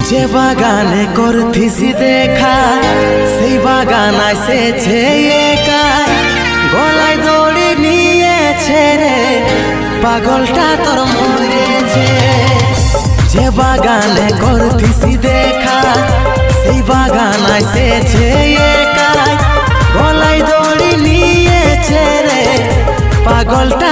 যে বাগানে করতিছি দেখা সেই বাগান আসেছে একা, গলায় দড়ি নিয়েছে রে পাগলটা তোর মরেছে। যে বাগানে করতিছি দেখা সেই বাগান আসেছে একা, গলায় দড়ি নিয়েছে রে পাগলটা